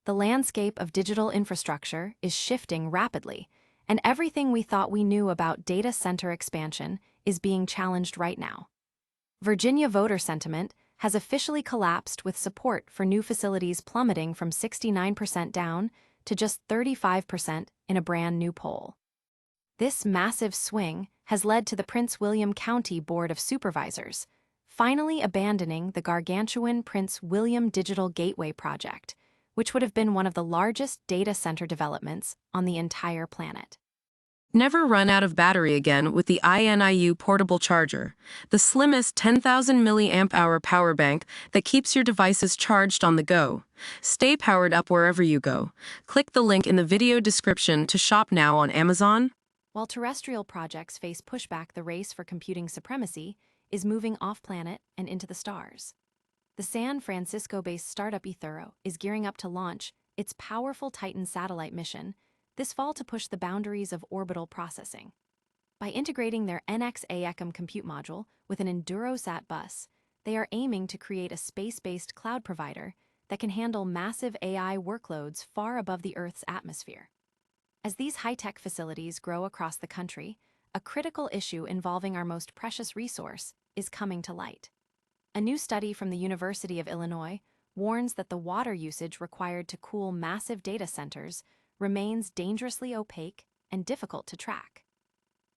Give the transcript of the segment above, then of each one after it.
The landscape of digital infrastructure is shifting rapidly, and everything we thought we knew about data center expansion is being challenged right now. Virginia voter sentiment has officially collapsed, with support for new facilities plummeting from 69% down to just 35% in a brand new poll. This massive swing has led to the Prince William County Board of Supervisors finally abandoning the gargantuan Prince William Digital Gateway project, which would have been one of the largest data center developments on the entire planet. Never run out of battery again with the INIU portable charger, the slimmest 10,000 milliamp hour power bank that keeps your devices charged on the go. Stay powered up wherever you go. Click the link in the video description to shop now on Amazon. While terrestrial projects face pushback, the race for computing supremacy is moving off-planet and into the stars. The San Francisco-based startup Aethero is gearing up to launch its powerful Titan satellite mission this fall to push the boundaries of orbital processing. By integrating their NX-AECM compute module with an EnduroSat bus, they are aiming to create a space-based cloud provider that can handle massive AI workloads far above the Earth's atmosphere. As these high-tech facilities grow across the country, a critical issue involving our most precious resource is coming to light. A new study from the University of Illinois warns that the water usage required to cool massive data centers remains dangerously opaque and difficult to track.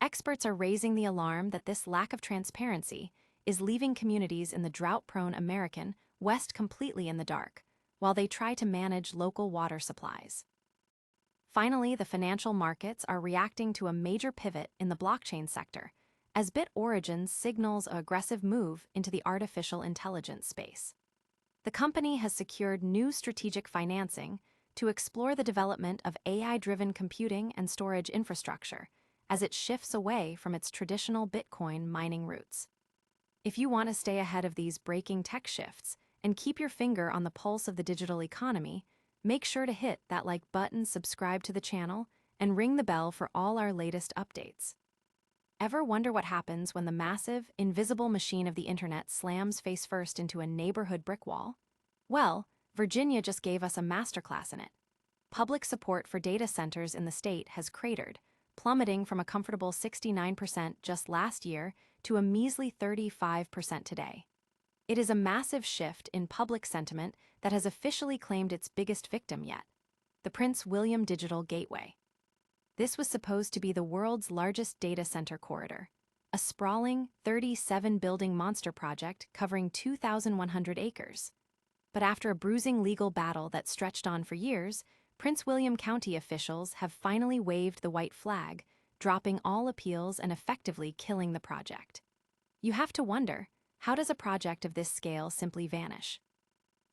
Experts are raising the alarm that this lack of transparency is leaving communities in the drought-prone American West completely in the dark, while they try to manage local water supplies. Finally, the financial markets are reacting to a major pivot in the blockchain sector, as BitOrigin signals an aggressive move into the artificial intelligence space. The company has secured new strategic financing to explore the development of AI-driven computing and storage infrastructure as it shifts away from its traditional Bitcoin mining roots. If you want to stay ahead of these breaking tech shifts and keep your finger on the pulse of the digital economy, make sure to hit that like button, subscribe to the channel, and ring the bell for all our latest updates. Ever wonder what happens when the massive, invisible machine of the internet slams face first into a neighborhood brick wall? Well, Virginia just gave us a masterclass in it. Public support for data centers in the state has cratered, plummeting from a comfortable 69% just last year to a measly 35% today. It is a massive shift in public sentiment that has officially claimed its biggest victim yet, the Prince William Digital Gateway. This was supposed to be the world's largest data center corridor, a sprawling 37-building monster project covering 2,100 acres. But after a bruising legal battle that stretched on for years, Prince William County officials have finally waved the white flag, dropping all appeals and effectively killing the project. You have to wonder, how does a project of this scale simply vanish?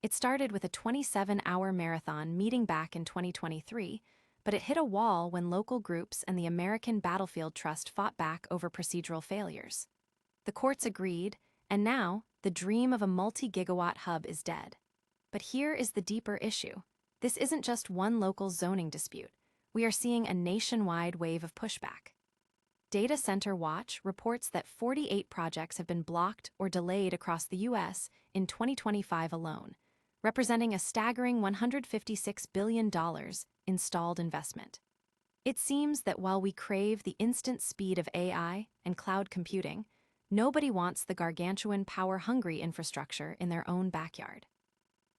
It started with a 27-hour marathon meeting back in 2023, but it hit a wall when local groups and the American Battlefield Trust fought back over procedural failures. The courts agreed, and now the dream of a multi-gigawatt hub is dead. But here is the deeper issue. This isn't just one local zoning dispute. We are seeing a nationwide wave of pushback. Data Center Watch reports that 48 projects have been blocked or delayed across the U.S. in 2025 alone, representing a staggering $156 billion in stalled investment. It seems that while we crave the instant speed of AI and cloud computing, nobody wants the gargantuan power-hungry infrastructure in their own backyard.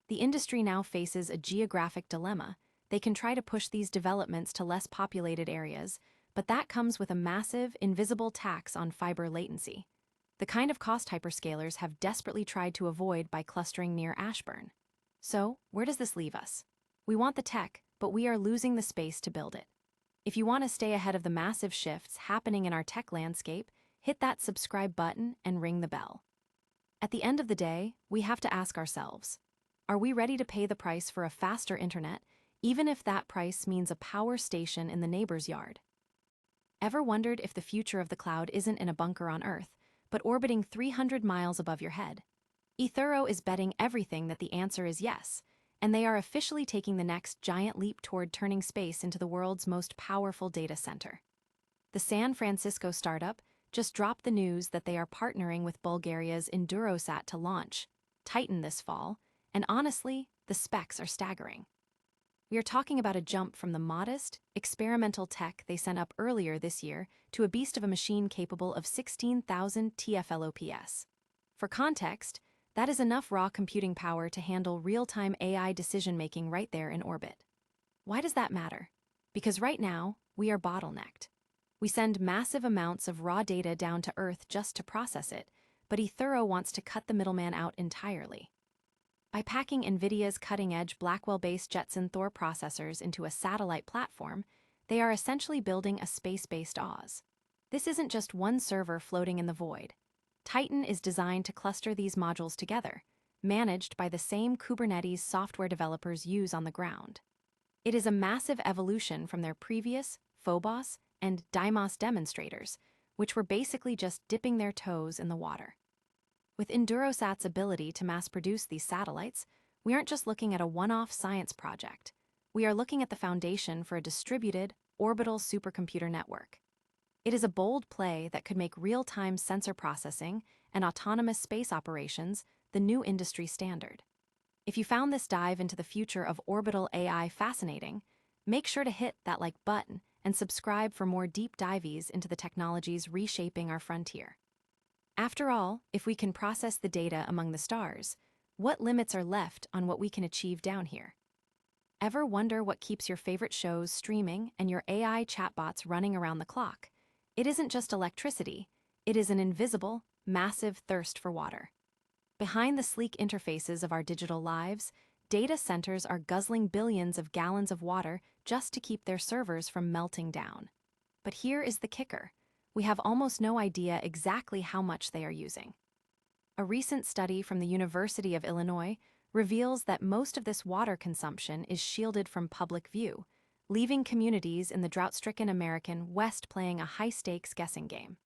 The industry now faces a geographic dilemma. They can try to push these developments to less populated areas, but that comes with a massive, invisible tax on fiber latency, the kind of cost hyperscalers have desperately tried to avoid by clustering near Ashburn. So, where does this leave us? We want the tech, but we are losing the space to build it. If you want to stay ahead of the massive shifts happening in our tech landscape, hit that subscribe button and ring the bell. At the end of the day, we have to ask ourselves, are we ready to pay the price for a faster internet, even if that price means a power station in the neighbor's yard? Ever wondered if the future of the cloud isn't in a bunker on Earth, but orbiting 300 miles above your head? Aethero is betting everything that the answer is yes, and they are officially taking the next giant leap toward turning space into the world's most powerful data center. The San Francisco startup just dropped the news that they are partnering with Bulgaria's EnduroSat to launch Titan this fall, and honestly, the specs are staggering. We are talking about a jump from the modest, experimental tech they sent up earlier this year to a beast of a machine capable of 16,000 TFLOPS. For context, that is enough raw computing power to handle real-time AI decision-making right there in orbit. Why does that matter? Because right now, we are bottlenecked. We send massive amounts of raw data down to Earth just to process it, but Aethero wants to cut the middleman out entirely. By packing NVIDIA's cutting-edge Blackwell-based Jetson Thor processors into a satellite platform, they are essentially building a space-based Oz. This isn't just one server floating in the void. Titan is designed to cluster these modules together, managed by the same Kubernetes software developers use on the ground. It is a massive evolution from their previous Phobos and Deimos demonstrators, which were basically just dipping their toes in the water. With Endurosat's ability to mass-produce these satellites, we aren't just looking at a one-off science project. We are looking at the foundation for a distributed, orbital supercomputer network. It is a bold play that could make real-time sensor processing and autonomous space operations the new industry standard. If you found this dive into the future of orbital AI fascinating, make sure to hit that like button and subscribe for more deep dives into the technologies reshaping our frontier. After all, if we can process the data among the stars, what limits are left on what we can achieve down here? Ever wonder what keeps your favorite shows streaming and your AI chatbots running around the clock? It isn't just electricity, it is an invisible, massive thirst for water. Behind the sleek interfaces of our digital lives, data centers are guzzling billions of gallons of water just to keep their servers from melting down. But here is the kicker. We have almost no idea exactly how much they are using. A recent study from the University of Illinois reveals that most of this water consumption is shielded from public view, leaving communities in the drought-stricken American West playing a high-stakes guessing game.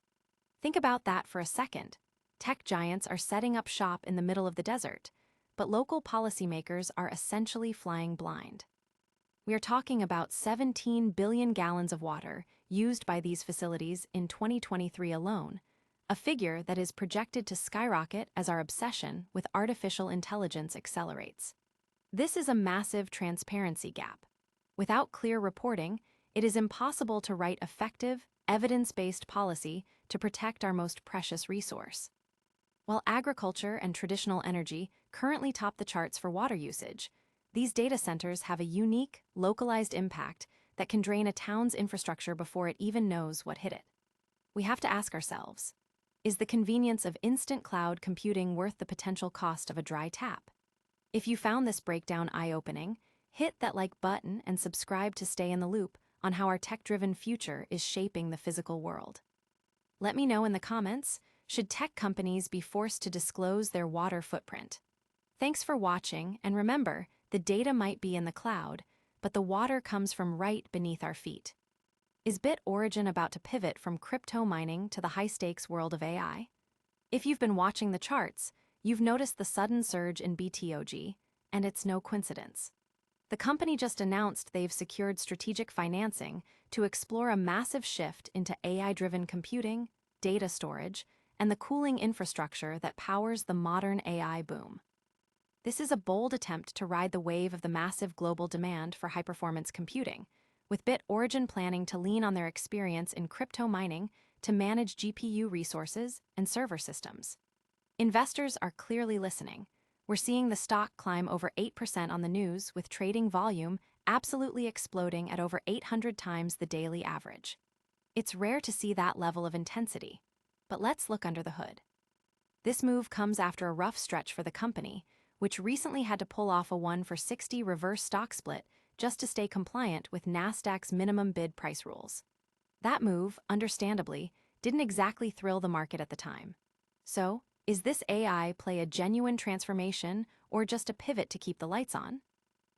Think about that for a second. Tech giants are setting up shop in the middle of the desert, but local policymakers are essentially flying blind. We are talking about 17 billion gallons of water used by these facilities in 2023 alone, a figure that is projected to skyrocket as our obsession with artificial intelligence accelerates. This is a massive transparency gap. Without clear reporting, it is impossible to write effective, evidence-based policy to protect our most precious resource. While agriculture and traditional energy currently top the charts for water usage, these data centers have a unique, localized impact that can drain a town's infrastructure before it even knows what hit it. We have to ask ourselves, is the convenience of instant cloud computing worth the potential cost of a dry tap? If you found this breakdown eye-opening, hit that like button and subscribe to stay in the loop on how our tech-driven future is shaping the physical world. Let me know in the comments, should tech companies be forced to disclose their water footprint? Thanks for watching, and remember, the data might be in the cloud, but the water comes from right beneath our feet. Is BitOrigin about to pivot from crypto mining to the high-stakes world of AI? If you've been watching the charts, you've noticed the sudden surge in BTOG, and it's no coincidence. The company just announced they've secured strategic financing to explore a massive shift into AI-driven computing, data storage, and the cooling infrastructure that powers the modern AI boom. This is a bold attempt to ride the wave of the massive global demand for high-performance computing, with BitOrigin planning to lean on their experience in crypto mining to manage GPU resources and server systems. Investors are clearly listening. We're seeing the stock climb over 8% on the news, with trading volume absolutely exploding at over 800 times the daily average. It's rare to see that level of intensity, but let's look under the hood. This move comes after a rough stretch for the company, which recently had to pull off a 1-for-60 reverse stock split just to stay compliant with Nasdaq's minimum bid price rules. That move, understandably, didn't exactly thrill the market at the time. So, is this AI play a genuine transformation or just a pivot to keep the lights on?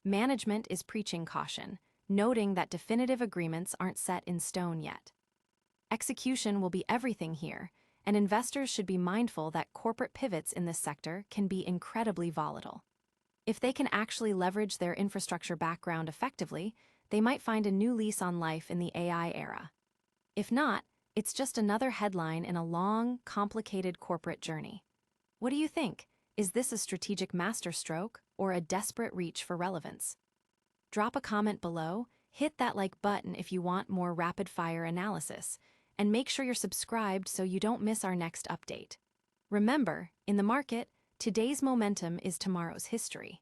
Management is preaching caution, noting that definitive agreements aren't set in stone yet. Execution will be everything here, and investors should be mindful that corporate pivots in this sector can be incredibly volatile. If they can actually leverage their infrastructure background effectively, they might find a new lease on life in the AI era. If not, it's just another headline in a long, complicated corporate journey. What do you think? Is this a strategic masterstroke or a desperate reach for relevance? Drop a comment below, hit that like button if you want more rapid-fire analysis, and make sure you're subscribed so you don't miss our next update. Remember, in the market, today's momentum is tomorrow's history.